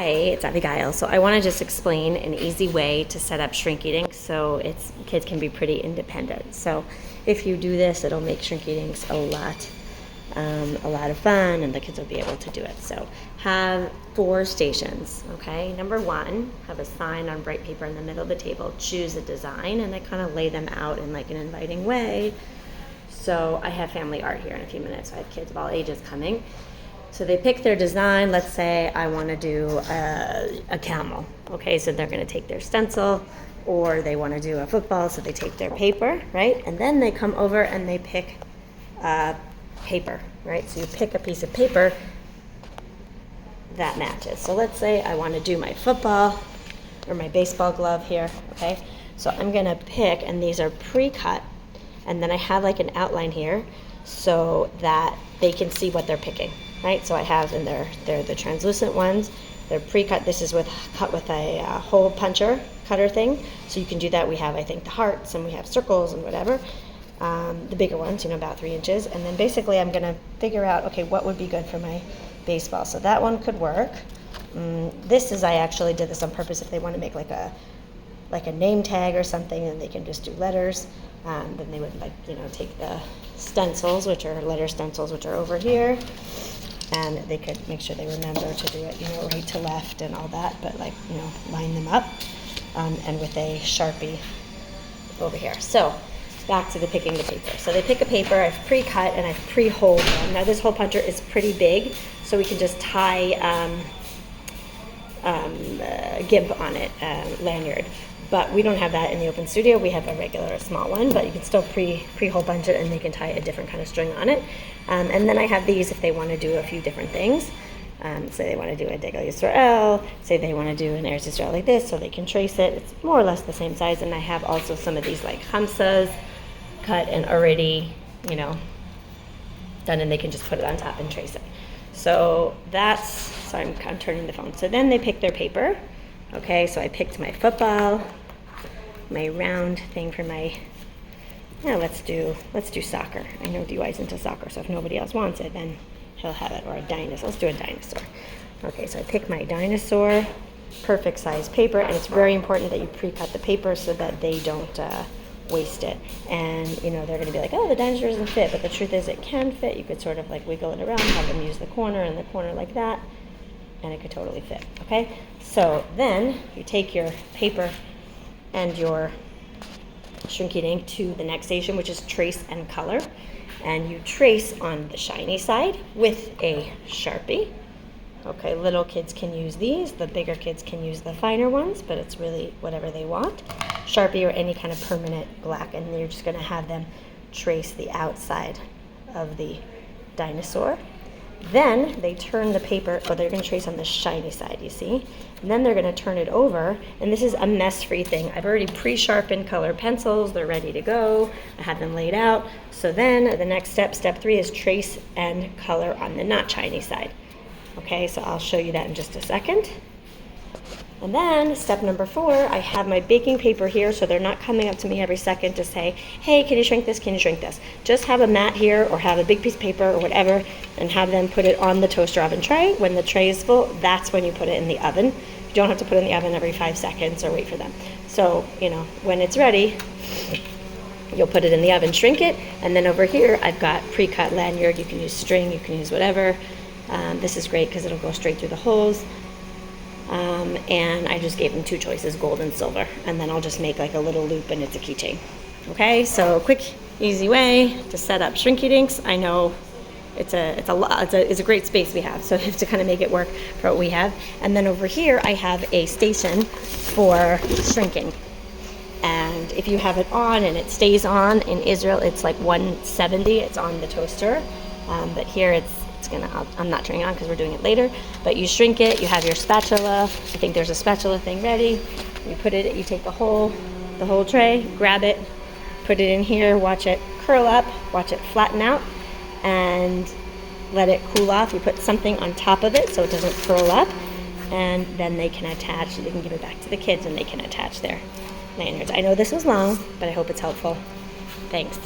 Hi, it's Abigail. So I want to just explain an easy way to set up Shrinky Dinks so kids can be pretty independent. So if you do this, it'll make Shrinky Dinks a lot of fun, and the kids will be able to do it. So have 4 stations, okay? Number 1, have a sign on bright paper in the middle of the table. Choose a design, and I kind of lay them out in like an inviting way. So I have family art here in a few minutes. I have kids of all ages coming. So they pick their design. Let's say I want to do a camel. Okay, so they're going to take their stencil, or they want to do a football, so they take their paper, right? And then they come over and they pick paper, right? So you pick a piece of paper that matches. So let's say I want to do my football or my baseball glove here, okay? So I'm going to pick, and these are pre-cut, and then I have like an outline here so that they can see what they're picking. Right, so I have, and they're the translucent ones. They're pre-cut. This is cut with a hole cutter thing. So you can do that. We have, I think, the hearts, and we have circles and whatever. The bigger ones, about 3 inches. And then basically I'm going to figure out, okay, what would be good for my baseball. So that one could work. I actually did this on purpose. If they want to make like a name tag or something, and they can just do letters. Then they would take the stencils, which are letter stencils, which are over here. And they could make sure they remember to do it, right to left and all that, but line them up, and with a Sharpie over here. So back to the picking the paper. So they pick a paper, I've pre-cut and I've pre-holed them. Now this hole puncher is pretty big, so we can just tie GIMP on it, lanyard. But we don't have that in the open studio. We have a regular small one, but you can still pre-hole punch it, and they can tie a different kind of string on it. And then I have these if they want to do a few different things. Say they want to do a Degel Yisrael, say they want to do an Eretz Yisrael like this, so they can trace it. It's more or less the same size. And I have also some of these like Hamsas cut and already, done, and they can just put it on top and trace it. So I'm turning the phone. So then they pick their paper. Okay, so I picked my football, my round thing for let's do soccer. I know DY's into soccer, so if nobody else wants it, then he'll have it. Or a dinosaur. Let's do a dinosaur. Okay, so I picked my dinosaur, perfect size paper, and it's very important that you pre-cut the paper so that they don't waste it. And they're going to be like, oh, the dinosaur doesn't fit, but the truth is it can fit. You could sort of like wiggle it around, have them use the corner and the corner like that, and it could totally fit. Okay, so then you take your paper and your Shrinky Dink to the next station, which is trace and color, and you trace on the shiny side with a Sharpie. Okay, little kids can use these, the bigger kids can use the finer ones, but it's really whatever they want. Sharpie or any kind of permanent black, and you're just going to have them trace the outside of the dinosaur. Then they turn the paper, they're going to trace on the shiny side, you see? And then they're going to turn it over, and this is a mess-free thing. I've already pre-sharpened colored pencils. They're ready to go. I have them laid out. So then the next step 3, is trace and color on the not shiny side. Okay, so I'll show you that in just a second. And then step number 4, I have my baking paper here, so they're not coming up to me every second to say, hey, can you shrink this, can you shrink this? Just have a mat here, or have a big piece of paper or whatever, and have them put it on the toaster oven tray. When the tray is full, that's when you put it in the oven. You don't have to put it in the oven every 5 seconds or wait for them. So, when it's ready, you'll put it in the oven, shrink it, and then over here I've got pre-cut lanyard. You can use string, you can use whatever. This is great because it'll go straight through the holes. And I just gave them 2 choices, gold and silver, and then I'll just make like a little loop, and it's a keychain. Okay, so quick, easy way to set up Shrinky Dinks. I know it's a great space we have, so you have to kind of make it work for what we have. And then over here I have a station for shrinking, and if you have it on and it stays on, in Israel it's like 170. It's on the toaster, but here I'm not turning it on because we're doing it later, but you shrink it, you have your spatula. I think there's a spatula thing ready. You take the whole tray, grab it, put it in here, watch it curl up, watch it flatten out, and let it cool off. You put something on top of it so it doesn't curl up, and then they can give it back to the kids, and they can attach their lanyards. I know this was long, but I hope it's helpful. Thanks.